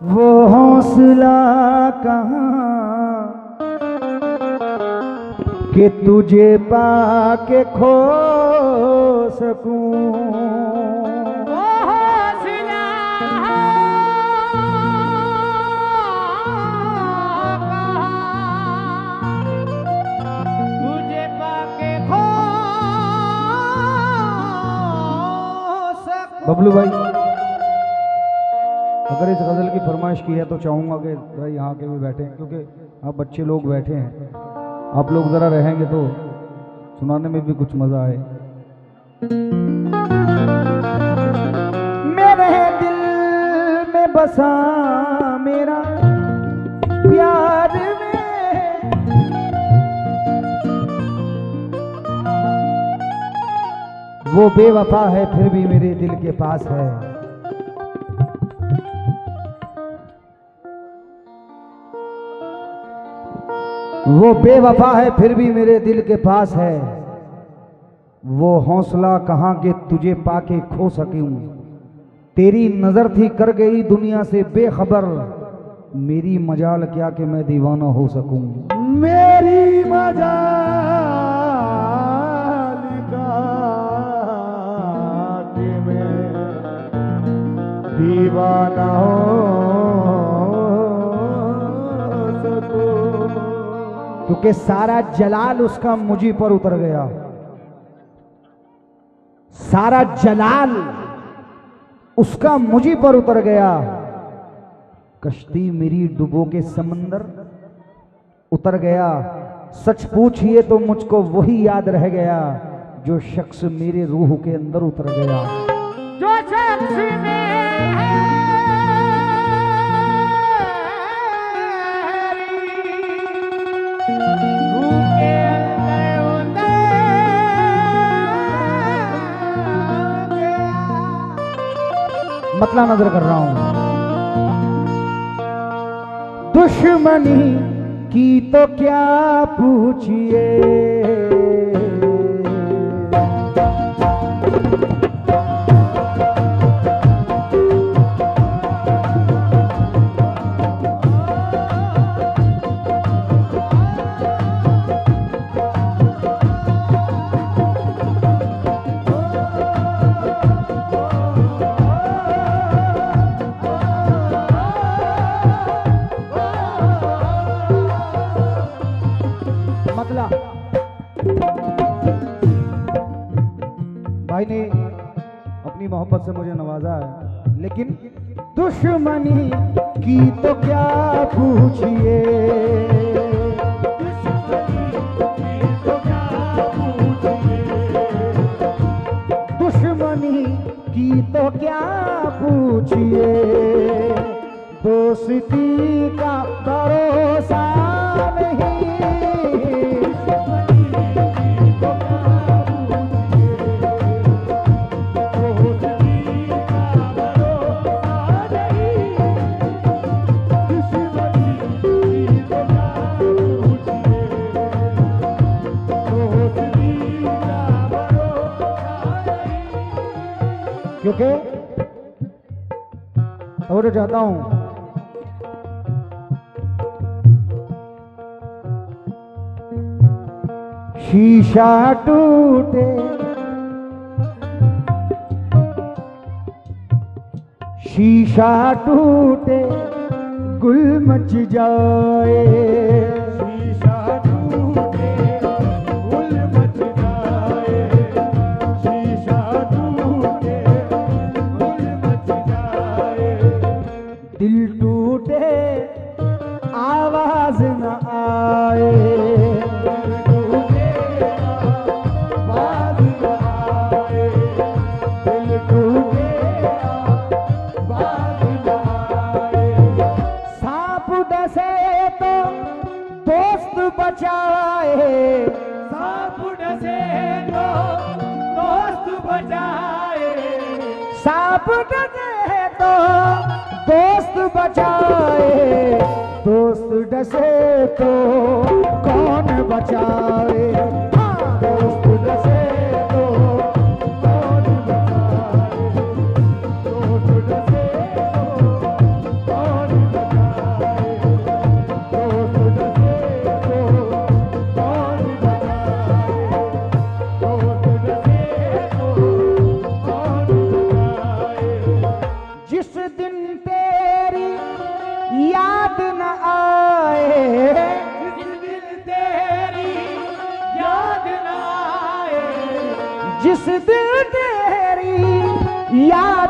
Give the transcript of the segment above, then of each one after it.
वो हौसला कहाँ कि तुझे पाके खो सकूं। वो हौसला तुझे पाके खो सकूं। बबलू भाई, अगर इस गज़ल की फरमाइश की है तो चाहूँगा कि ज़रा यहाँ के भी बैठे, क्योंकि आप बच्चे लोग बैठे हैं, आप लोग ज़रा रहेंगे तो सुनाने में भी कुछ मज़ा आए। मेरे दिल में बसा मेरा प्यार में, वो बेवफा है फिर भी मेरे दिल के पास है। वो बेवफा है फिर भी मेरे दिल के पास है। वो हौसला कहाँ के तुझे पाके खो सकूं। तेरी नजर थी कर गई दुनिया से बेखबर, मेरी मजाल क्या कि मैं दीवाना हो सकूं। मेरी मजाल क्या कि मैं दीवाना हो सकूं। क्योंकि सारा जलाल उसका मुझी पर उतर गया, सारा जलाल उसका मुझी पर उतर गया। कश्ती मेरी डुबो के समंदर उतर गया। सच पूछिए तो मुझको वही याद रह गया, जो शख्स मेरे रूह के अंदर उतर गया। जो शख्स मतला नजर कर रहा हूं। दुश्मनी की तो क्या पूछिए, भाई ने अपनी मोहब्बत से मुझे नवाजा है, लेकिन दुश्मनी की तो क्या पूछिए, दुश्मनी की तो क्या पूछिए, दोस्ती का भरोसा नहीं। क्योंकि और चाहता हूं शीशा टूटे, शीशा टूटे गुल मच जाए, शीशा टूटे गुल मच जाए, शीशा टूटे गुल मच जाए, दिल टूटे आवाज न आए, बचाए, सांप डसे तो दोस्त बचाए, सांप डसे तो दोस्त बचाए, दोस्त डसे तो कौन बचाए, दोस्त डसे तो कौन बचाए, दोस्त डसे तो कौन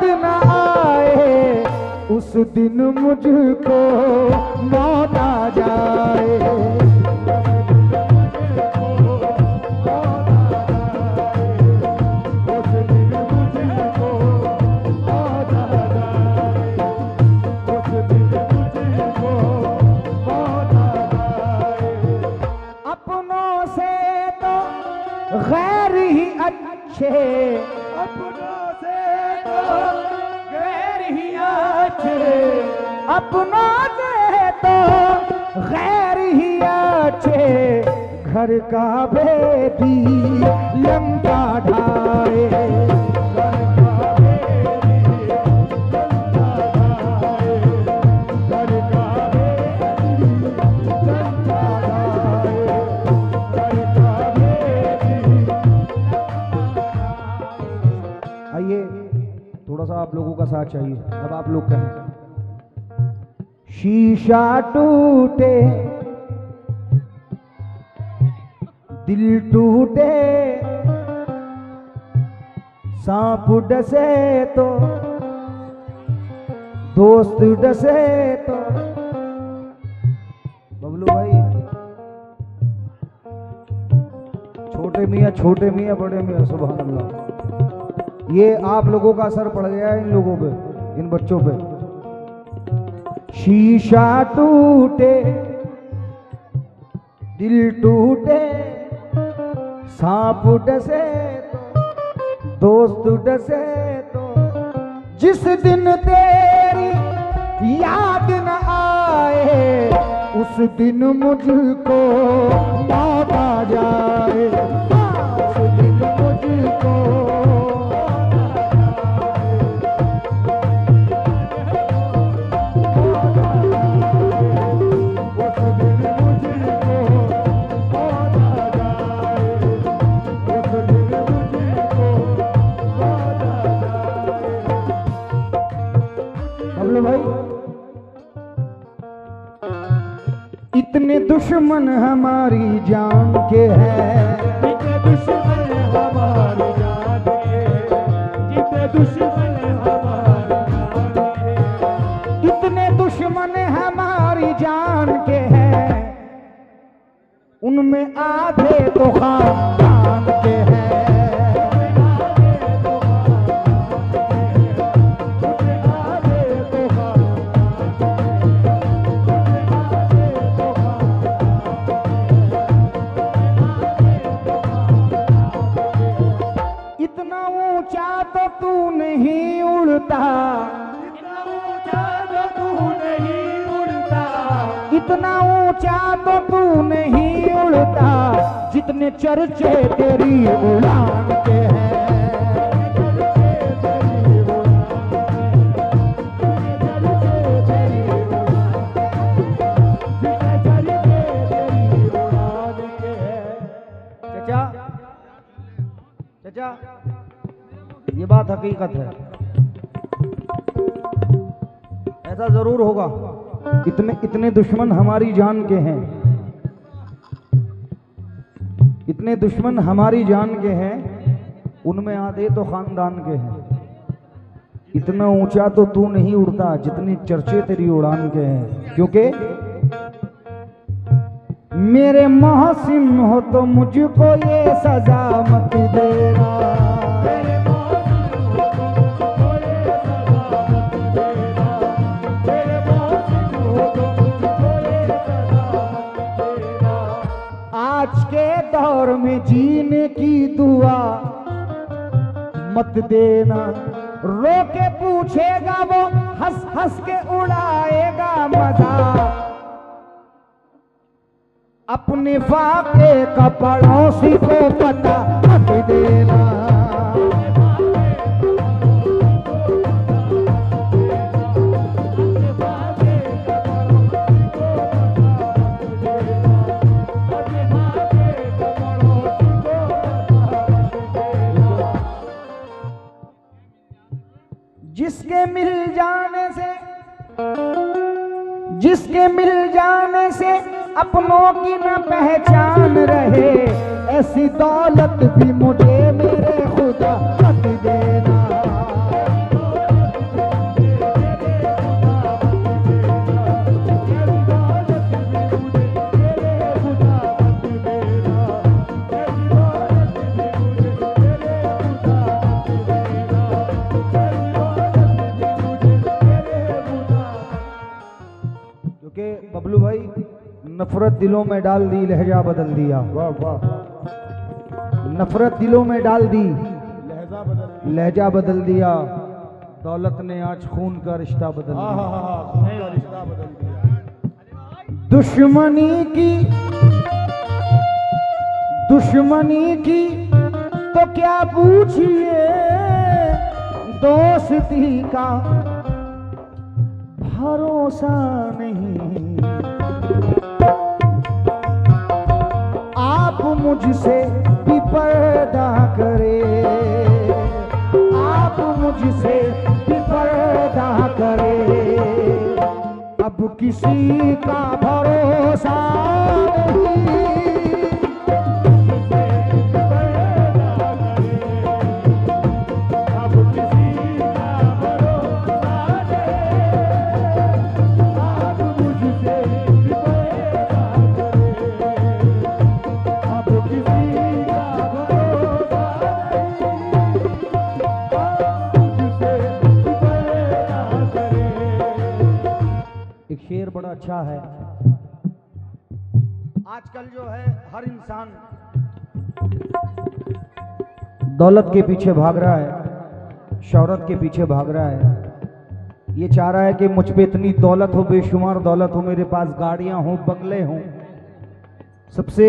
याद न आए उस दिन मुझको मौत आ जाए। अपनों से तो गैर ही अच्छे, अपनों से तो गैर ही अच्छे, अपनों से तो गैर ही अच्छे, घर का बेदी लंका ढाए, घर का बेदी लंका ढाए, घर का बेदी लंका ढाए, घर का बेदी। आइए थोड़ा सा आप लोगों का साथ चाहिए। अब आप लोग कहें, शीशा टूटे दिल टूटे, सांप डसे तो दोस्त डसे तो। बबलू भाई, छोटे मियाँ बड़े मियाँ, सुभान अल्लाह। ये आप लोगों का असर पड़ गया है इन लोगों पे, इन बच्चों पे। शीशा टूटे दिल टूटे, सांप डसे तो दोस्त डसे तो। जिस दिन तेरी याद न आए उस दिन मुझको मौत आ जाए, उस दिन मुझको भाई। इतने दुश्मन हमारी जान के हैं, इतने दुश्मन हमारी जान के, इतने दुश्मन हमारी जान के, इतने दुश्मन हमारी जान के हैं, उनमें आधे तो खानदान के हैं। इतना ऊंचा तो तू नहीं उड़ता जितने चर्चे तेरी उड़ान के हैं। चाचा, ये बात हकीकत है, ऐसा जरूर होगा। इतने दुश्मन हमारी जान के हैं, इतने दुश्मन हमारी जान के हैं, उनमें आधे तो खानदान के हैं। इतना ऊंचा तो तू नहीं उड़ता जितनी चर्चे तेरी उड़ान के हैं। क्योंकि मेरे मोहसिन हो तो मुझको ये सजा मत देना, आज के दौर में जीने की दुआ मत देना। रो के पूछेगा वो, हंस हंस के उड़ाएगा मजा, अपने फाके का पड़ोसी को पता मत देना। जिसके मिल जाने से अपनों की न पहचान रहे, ऐसी दौलत भी मुझे मेरे खुदा मत देना। क्योंकि बबलू भाई नफरत दिलों में डाल दी, लहजा बदल दिया। वाह वाह, नफरत दिलों में डाल दी, लहजा बदल, लहजा बदल दिया। दौलत ने आज खून का रिश्ता बदल हाँ दिया। हाँ हाँ, खून का रिश्ता बदल दिया। दुश्मनी की तो क्या पूछिए, दोस्ती का भरोसा नहीं। आप मुझसे भी पर्दा करे, आप मुझसे भी पर्दा करे। अब किसी का भरोसा नहीं। अब किसी का भरोसा नहीं, आप मुझसे भी पर्दा करे। अब किसी का भरोसा नहीं, आप मुझसे भी पर्दा करे। एक शेर बड़ा अच्छा है। आजकल जो है हर इंसान दौलत के पीछे भाग रहा है, शोहरत के पीछे भाग रहा है। ये चाह रहा है कि मुझ पे इतनी दौलत हो, बेशुमार दौलत हो, मेरे पास गाड़ियां हो, बंगले हों, सबसे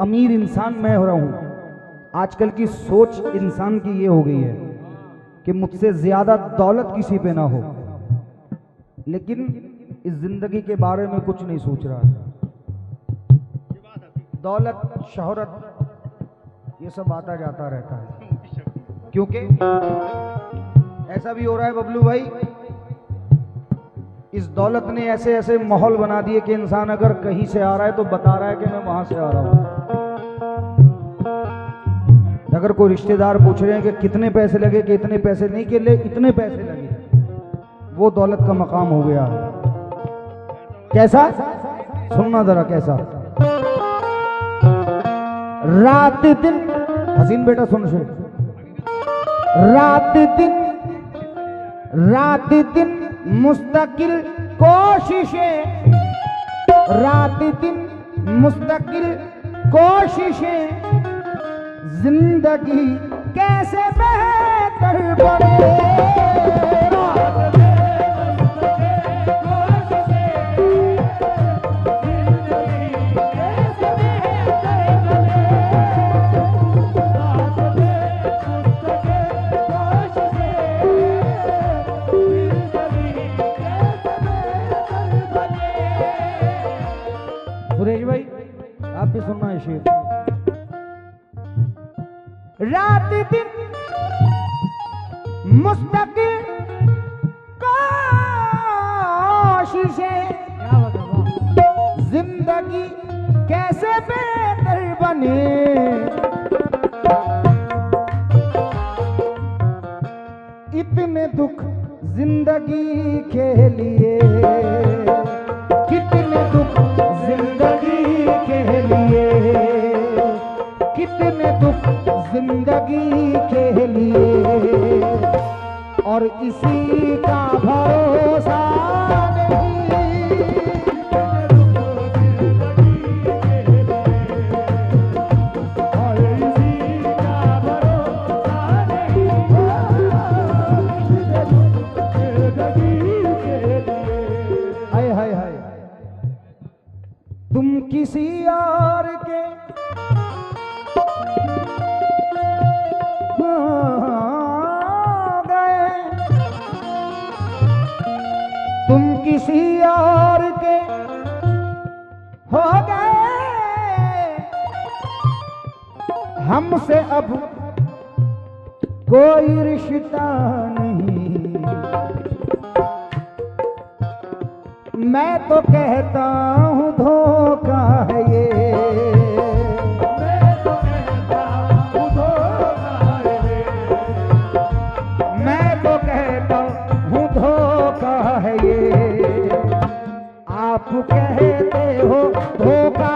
अमीर इंसान मैं हो रहा हूं। आजकल की सोच इंसान की ये हो गई है कि मुझसे ज्यादा दौलत किसी पे ना हो, लेकिन इस जिंदगी के बारे में कुछ नहीं सोच रहा है। दौलत, शोहरत, ये सब आता जाता रहता है, क्योंकि ऐसा भी हो रहा है बबलू भाई, इस दौलत ने ऐसे ऐसे माहौल बना दिए कि इंसान अगर कहीं से आ रहा है तो बता रहा है कि मैं वहां से आ रहा हूं। अगर कोई रिश्तेदार पूछ रहे हैं कि कितने पैसे लगे, कि इतने पैसे नहीं, कि ले इतने पैसे लगे, वो दौलत का मकाम हो गया है। कैसा? सुनना जरा कैसा। रात दिन, हसीन बेटा सुन से, रात दिन मुस्तकिल कोशिशें, रात दिन मुस्तकिल कोशिशें, जिंदगी कैसे बेहतर बने। सुरेश भाई आप भी सुनना है शेर। रात दिन मुस्तकिल कोशिशें, जिंदगी कैसे बेहतर बने। इतने दुख जिंदगी के लिए, कितने दुख जिंदगी के लिए, कितने दुख जिंदगी के लिए, और इसी का भरोसा तुम किसी और के हो गए, तुम किसी और के हो गए, हमसे अब कोई रिश्ता नहीं। मैं तो कहता हूँ धोखा है ये, मैं तो कहता हूँ धोखा है ये, मैं तो कहता हूँ धोखा है ये। आप कहते हो धोखा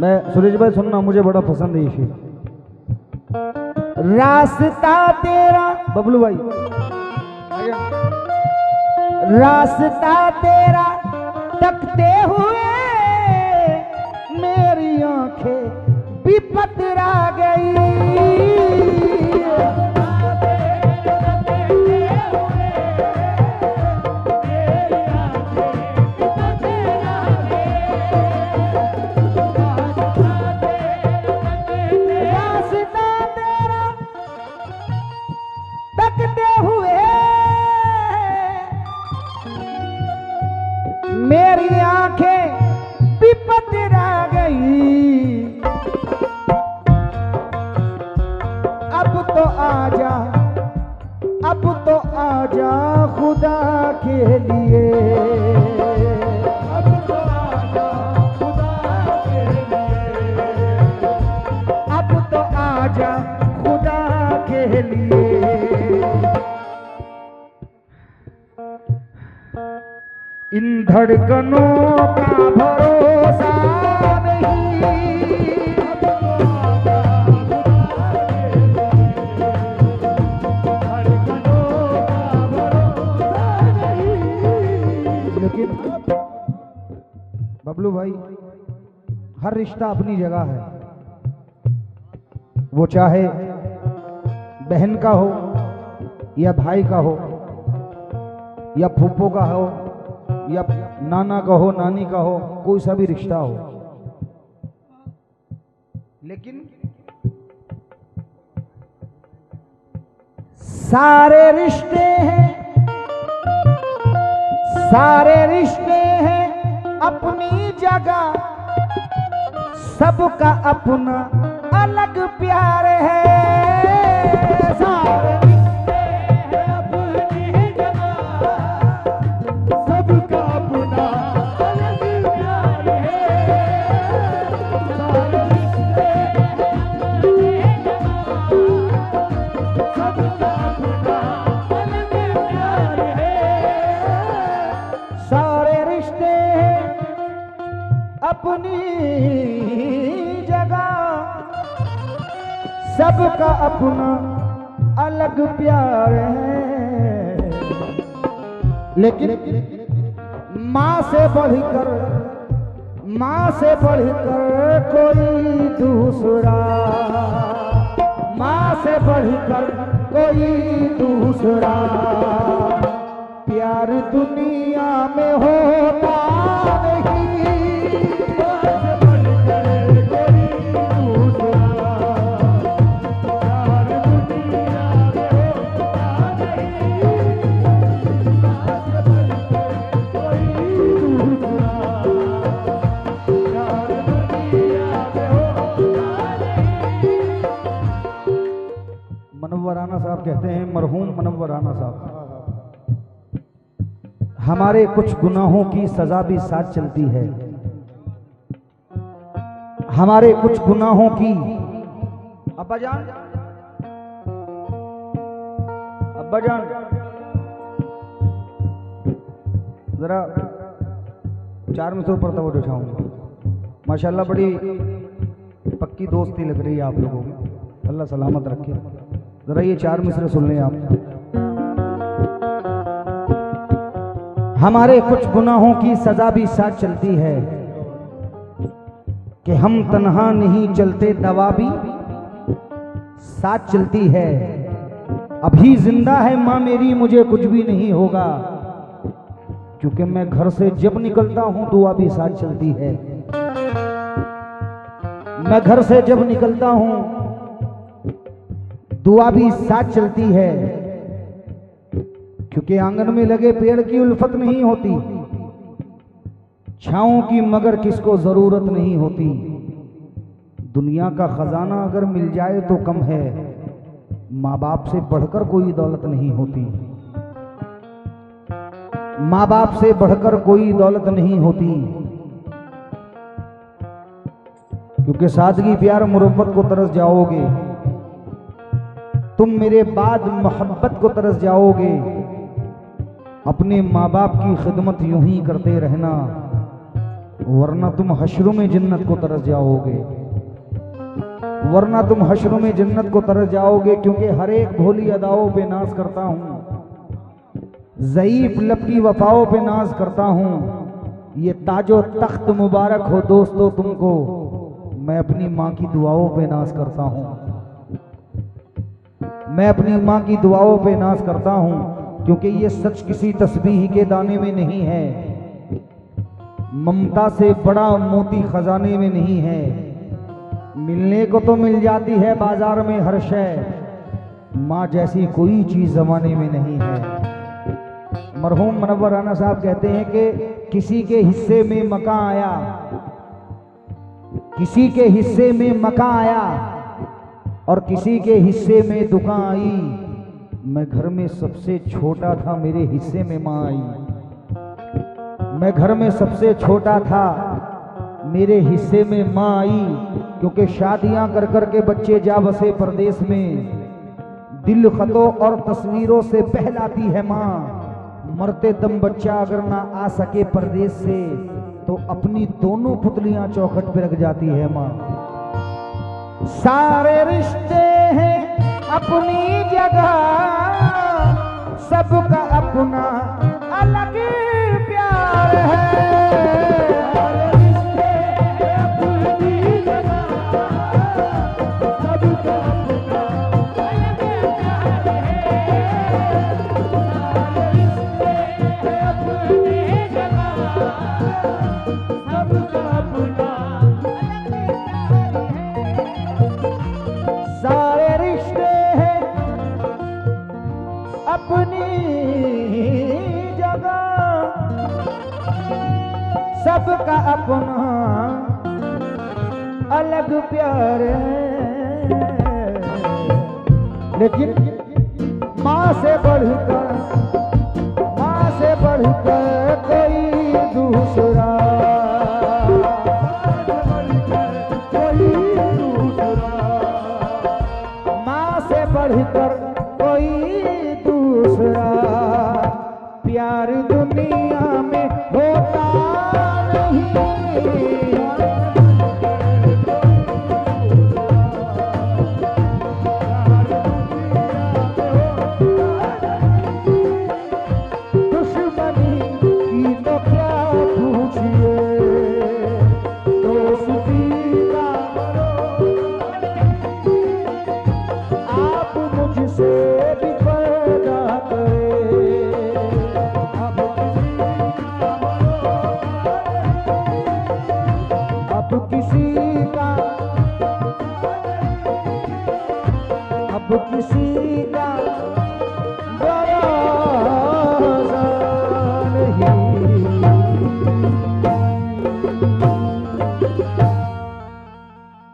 मैं सुरेश भाई सुनना, मुझे बड़ा पसंद है ये शेर। रास्ता तेरा, बबलू भाई, रास्ता तेरा तकते हुए मेरी आंखें बिपतरा गई। मेरी आंखें बिपतरा गई। अब तो आजा, अब तो आजा खुदा के लिए, अब तो आजा खुदा के लिए, अब तो आजा खुदा के लिए। इन धड़कनों का भरोसा नहीं, अब तो आजा खुदा के लिए, धड़कनों का भरोसा नहीं। लेकिन बबलू भाई, हर रिश्ता अपनी जगह है। वो चाहे बहन का हो या भाई का हो या फूफो का हो या नाना का हो, नानी का हो, कोई सा भी रिश्ता हो, लेकिन सारे रिश्ते हैं, सारे रिश्ते हैं अपनी जगह, सबका अपना अलग प्यार है। सारे रिश्ते हैं अपनी जगह, सबका अपना अलग प्यार है। सारे रिश्ते हैं अपनी जगह, सबका अपना अलग प्यार है। सारे रिश्ते अपनी जगह, सबका अपना अलग प्यार है। लेकिन माँ से बढ़कर, माँ से बढ़कर कोई दूसरा, माँ से बढ़कर कोई दूसरा प्यार दुनिया में होता नहीं। माँ से बढ़कर कोई दूसरा प्यार दुनिया में होता नहीं। माँ से बढ़कर कोई दूसरा प्यार दुनिया में होता नहीं। मनव्वर राणा साहब कहते हैं, मरहूम मनव्वर राणा साहब, हमारे कुछ गुनाहों की सजा भी साथ चलती है, हमारे कुछ गुनाहों की। अब्बा जान, अब्बा जान, जरा 4 में से ऊपर तवज्जो उठाऊंगा। माशाल्लाह बड़ी पक्की दोस्ती लग रही है आप लोगों की, अल्लाह सलामत रखे। जरा ये 4 मिसरे सुन लें आप। हमारे कुछ गुनाहों की सजा भी साथ चलती है कि हम तन्हा नहीं चलते, दवा भी साथ चलती है। अभी जिंदा है माँ मेरी, मुझे कुछ भी नहीं होगा, क्योंकि मैं घर से जब निकलता हूं दुआ भी साथ चलती है। मैं घर से जब निकलता हूं दुआ भी साथ चलती है, क्योंकि आंगन में लगे पेड़ की उल्फत नहीं होती, छाओं की मगर किसको जरूरत नहीं होती। दुनिया का खजाना अगर मिल जाए तो कम है, माँ बाप से बढ़कर कोई दौलत नहीं होती, माँ बाप से बढ़कर कोई दौलत नहीं होती। क्योंकि सादगी प्यार मुरब्बत को तरस जाओगे, तुम मेरे बाद मोहब्बत को तरस जाओगे। अपने माँ बाप की खिदमत यूं ही करते रहना, वरना तुम हश्र में जन्नत को तरस जाओगे, वरना तुम हश्र में जन्नत को तरस जाओगे। क्योंकि हर एक भोली अदाओं पे नाज करता हूं, ज़ईफ लब की वफाओं पे नाज करता हूं। ये ताजो तख्त मुबारक हो दोस्तों तुमको, मैं अपनी माँ की दुआओं पे नाज करता हूं, मैं अपनी माँ की दुआओं पे नाज करता हूं। क्योंकि ये सच किसी तस्बीह के दाने में नहीं है, ममता से बड़ा मोती खजाने में नहीं है। मिलने को तो मिल जाती है बाजार में हर शय, माँ जैसी कोई चीज जमाने में नहीं है। मरहूम मुनव्वर राना साहब कहते हैं कि किसी के हिस्से में मकान आया, किसी के हिस्से में मकान आया और किसी के हिस्से में दुकान आई। मैं घर में सबसे छोटा था, मेरे हिस्से में माँ आई। मैं घर में सबसे छोटा था, मेरे हिस्से में माँ आई। क्योंकि शादियां कर कर के बच्चे जा बसे परदेश में, दिल खतों और तस्वीरों से बहलाती है माँ। मरते दम बच्चा अगर ना आ सके परदेश से, तो अपनी दोनों पुतलियां चौखट पे रख जाती है माँ। सारे रिश्ते हैं अपनी जगह, सबका अपना अलग प्यार है। सबका अपना अलग प्यार है। लेकिन माँ से बढ़कर, माँ से बढ़कर कोई दूसरा, माँ से बढ़कर कोई दूसरा प्यार दुनिया में होता किसी का भरोसा नहीं।